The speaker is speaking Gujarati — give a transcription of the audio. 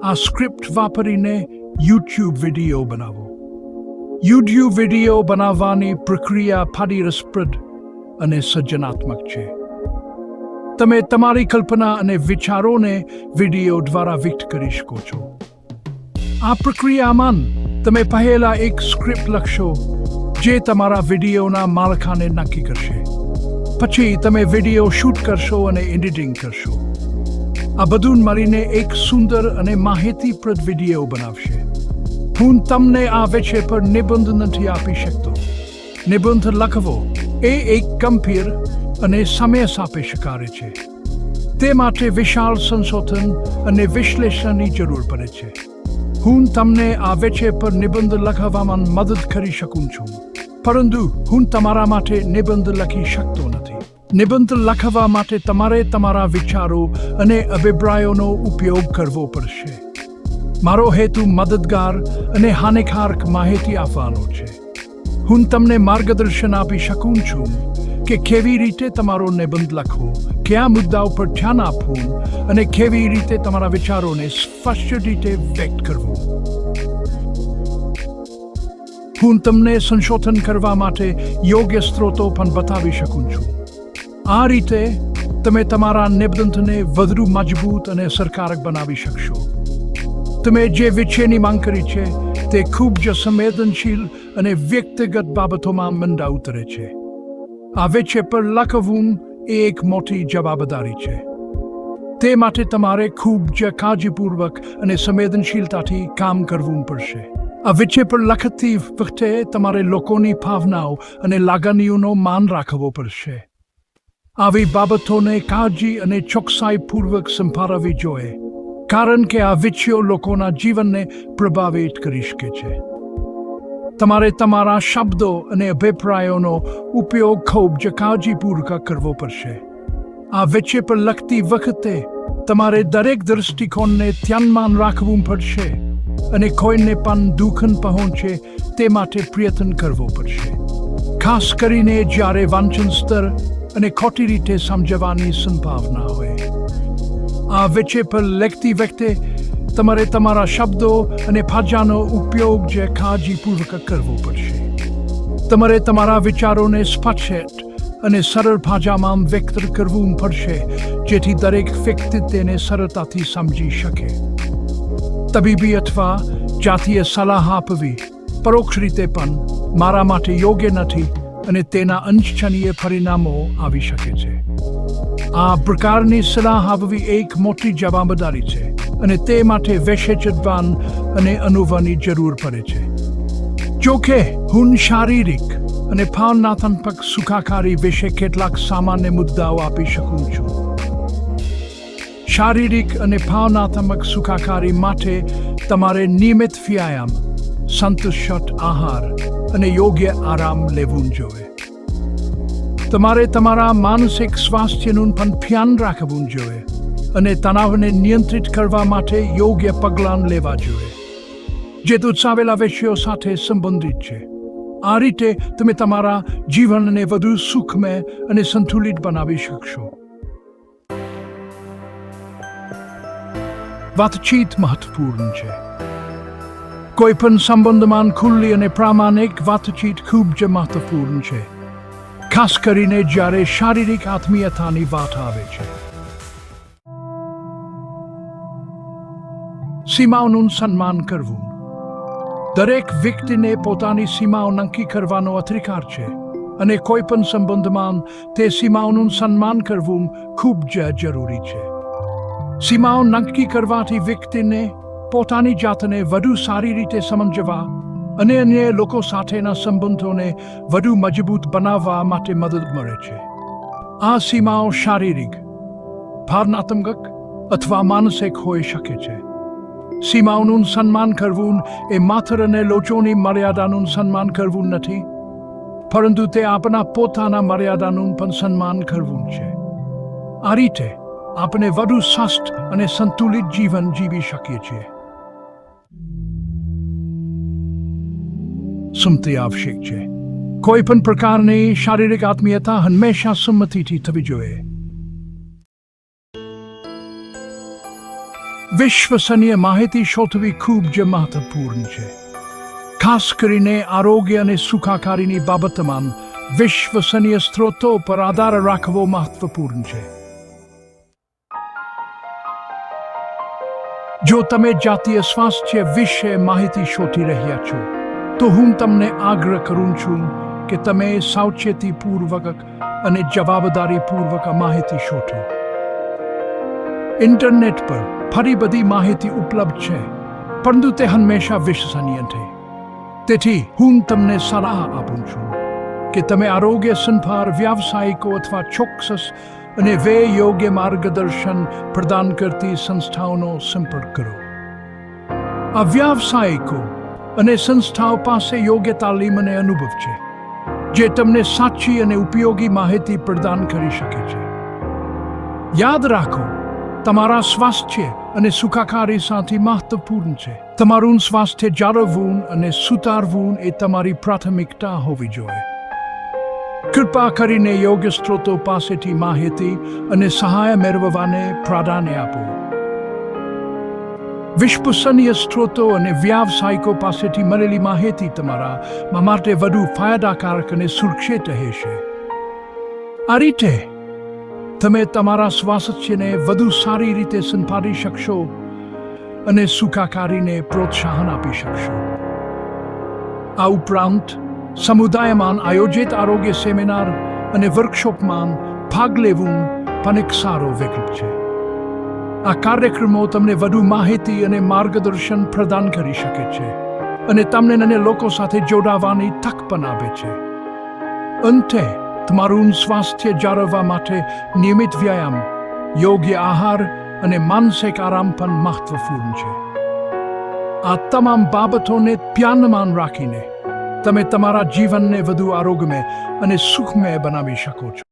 આ સ્ક્રિપ્ટ વાપરીને યુટ્યુબ વિડીયો બનાવો. યુટ્યુબ વિડીયો બનાવવાની પ્રક્રિયા ફાડી રસપ્રદ અને સર્જનાત્મક છે. તમે તમારી કલ્પના અને વિચારોને વિડીયો દ્વારા વ્યક્ત કરી શકો છો. આ પ્રક્રિયામાં તમે પહેલા એક સ્ક્રિપ્ટ લખશો જે તમારા વિડીયોના માળખાને નક્કી કરશે. પછી તમે વિડીયો શૂટ કરશો અને એડિટિંગ કરશો. આ બધું મળીને એક સુંદર અને માહિતીપ્રદ વિડીયો બનાવશે. હું તમને આ વિષય પર નિબંધ નથી આપી શકતો. નિબંધ લખવો એ એક ગંભીર અને સમય સાપેક્ષ કાર્ય છે. તે માટે વિશાળ સંશોધન અને વિશ્લેષણની જરૂર પડે છે. હું તમને આ વિષય પર નિબંધ લખવામાં મદદ કરી શકું છું, પરંતુ હું તમારા માટે નિબંધ લખી શકતો નથી. નિબંધ લખવા માટે તમારે તમારા વિચારો અને અભિપ્રાયોનો ઉપયોગ કરવો પડશે. મારો હેતુ મદદગાર અને હાનિકારક માહિતી આપવાનો છે. હું તમને માર્ગદર્શન આપી શકું છું કે કેવી રીતે તમારો નિબંધ લખવો, કયા મુદ્દાઓ પર ધ્યાન આપવું અને કેવી રીતે તમારા વિચારોને સ્પષ્ટ રીતે વ્યક્ત કરવું. હું તમને સંશોધન કરવા માટે યોગ્ય સ્ત્રોતો પણ બતાવી શકું છું. આ રીતે તમે તમારા નિબંધને વધુ મજબૂત અને અસરકારક બનાવી શકશો. તમે જે વિષયની માંગ કરી છે તે ખૂબ જ સંવેદનશીલ અને વ્યક્તિગત બાબતોમાં ઊંડા ઉતરે છે. આ વિષય પર લખવું એ એક મોટી જવાબદારી છે. તે માટે તમારે ખૂબ જ કાળજીપૂર્વક અને સંવેદનશીલતાથી કામ કરવું પડશે. આ વિષય પર લખતી વખતે તમારે લોકોની ભાવનાઓ અને લાગણીઓનો માન રાખવો પડશે. આવી બાબતોને કાળજી અને ચોકસાઈપૂર્વક સંભાળવી જોઈએ, કારણ કે આ વિષયો લોકોના જીવનને પ્રભાવિત કરી શકે છે. તમારે તમારા શબ્દો અને અભિપ્રાયોનો ઉપયોગ ખૂબ જ કાળજીપૂર્વક કરવો પડશે. આ વિષય પર લખતી વખતે તમારે દરેક દૃષ્ટિકોણને ધ્યાનમાં રાખવું પડશે અને કોઈને પણ દુઃખ પહોંચે તે માટે પ્રયત્ન કરવો પડશે. ખાસ કરીને જ્યારે વાંચન સ્તર અને ખોટી રીતે સમજવાની સંભાવના હોય. આ વિષય પર લખતી વખતે તમારે તમારા શબ્દો અને ભાષાનો ઉપયોગ જે કાળજીપૂર્વક કરવો પડશે. તમારે તમારા વિચારોને સ્પષ્ટ અને સરળ ભાષામાં વ્યક્ત કરવું પડશે, જેથી દરેક વ્યક્તિ તેને સરળતાથી સમજી શકે. તબીબી અથવા જાતીય સલાહ આપવી પરોક્ષ રીતે પણ મારા માટે યોગ્ય નથી અને તેના અનિચ્છનીય પરિણામો આવી શકે છે. આ પ્રકારની સલાહ આપવી એક મોટી જવાબદારી છે અને તે માટે વિશેષ જ્ઞાન અને અનુભવની જરૂર પડે છે. જોકે હું શારીરિક અને ભાવનાત્મક સુખાકારી વિશે કેટલાક સામાન્ય મુદ્દાઓ આપી શકું છું. શારીરિક અને ભાવનાત્મક સુખાકારી માટે તમારે નિયમિત વ્યાયામ, સંતુષ્ટ આહાર અને યોગ્ય આરામ લેવું જોઈએ. તમારે તમારા માનસિક સ્વાસ્થ્યનું પણ ધ્યાન રાખવું જોઈએ અને તણાવને નિયંત્રિત કરવા માટે યોગ્ય પગલાં લેવા જોઈએ, જે દર્શાવેલા વિષયો સાથે સંબંધિત છે. આ રીતે તમે તમારા જીવનને વધુ સુખમય અને સંતુલિત બનાવી શકશો. વાતચીત મહત્વપૂર્ણ છે. કોઈ પણ સંબંધમાં ખુલ્લી અને પ્રામાણિક વાતચીત ખૂબ જ મહત્વપૂર્ણ છે, ખાસ કરીને જ્યારે શારીરિક આત્મીયતાની વાત આવે છે. સીમાઓનું સન્માન કરવું. દરેક વ્યક્તિને પોતાની સીમાઓ નક્કી કરવાનો અધિકાર છે અને કોઈ પણ સંબંધમાં તે સીમાઓનું સન્માન કરવું ખૂબ જ જરૂરી છે. સીમાઓ નક્કી કરવાથી વ્યક્તિને પોતાની જાતને વધુ સારી રીતે સમજવા અને અન્ય લોકો સાથેના સંબંધોને વધુ મજબૂત બનાવવા માટે મદદ મળે છે. આ સીમાઓ શારીરિક, ભાવનાત્મક અથવા માનસિક હોઈ શકે છે. સીમાઓનું સન્માન કરવું એ માત્ર અને લોકોની મર્યાદાનું સન્માન કરવું નથી, પરંતુ તે આપણા પોતાના મર્યાદાનું પણ સન્માન કરવું છે. આ રીતે આપણે વધુ સ્વસ્થ અને સંતુલિત જીવન જીવી શકીએ છીએ. સંમતિ આવશ્યક છે. કોઈ પણ પ્રકારની શારીરિક આત્મીયતા હંમેશા સંમતિથી થવી જોઈએ. વિશ્વસનીય માહિતી શોધવી ખૂબ જ મહત્વપૂર્ણ છે. ખાસ કરીને આરોગ્ય અને સુખાકારીની બાબતમાં વિશ્વસનીય સ્ત્રોતો પર આધાર રાખવો મહત્વપૂર્ણ છે. જો તમે જાતીય સ્વાસ્થ્ય વિશે માહિતી શોધી રહ્યા છો, તો હું તમને આગ્રહ કરું છું કે તમે સાવચેતીપૂર્વક અને જવાબદારીપૂર્વક માહિતી શોધો. ઇન્ટરનેટ પર ફરી બધી માહિતી ઉપલબ્ધ છે, પરંતુ તે હંમેશા વિશ્વસનીય નથી. તેથી હું તમને સલાહ આપું છું કે તમે આરોગ્ય સંભાળ વ્યાવસાયિકો અથવા ચોક્કસ અને યોગ્ય માર્ગદર્શન પ્રદાન કરતી સંસ્થાઓનો સંપર્ક કરો. આ વ્યાવસાયિકો અને સંસ્થાઓ પાસે યોગ્ય તાલીમ અને અનુભવ છે, જે તમને સાચી અને ઉપયોગી માહિતી પ્રદાન કરી શકે છે. યાદ રાખો, તમારા સ્વાસ્થ્ય અને સુખાકારી સાથે મહત્વપૂર્ણ છે. તમારું સ્વાસ્થ્ય જાળવવું અને સુધારવું એ તમારી પ્રાથમિકતા હોવી જોઈએ. કૃપા કરીને યોગ્ય સ્ત્રોતો પાસેથી માહિતી અને સહાય મેળવવાને પ્રાધાન્ય આપો. વિશ્વસનીય સ્ત્રોતો અને વ્યાવસાયિકો પાસેથી મળેલી માહિતી તમારા માટે વધુ ફાયદાકારક અને સુરક્ષિત રહેશે. આ રીતે તમે તમારા સ્વાસ્થ્યને વધુ સારી રીતે સંભાળી શકશો અને સુખાકારીને પ્રોત્સાહન આપી શકશો. આ ઉપરાંત સમુદાયમાં આયોજિત આરોગ્ય સેમિનાર અને વર્કશોપમાં ભાગ લેવું પણ એક સારો વિકલ્પ છે. આ કાર્યક્રમો તમને વધુ માહિતી અને માર્ગદર્શન પ્રદાન કરી શકે છે અને તમને અન્ય લોકો સાથે જોડાવાની તક પણ આપે છે. અંતે, તમારું સ્વાસ્થ્ય જાળવવા માટે નિયમિત વ્યાયામ, યોગ્ય આહાર અને માનસિક આરામ પણ મહત્વપૂર્ણ છે. આ તમામ બાબતોને ધ્યાનમાં રાખીને તમે તમારા જીવનને વધુ આરોગ્યમય અને સુખમય બનાવી શકો છો.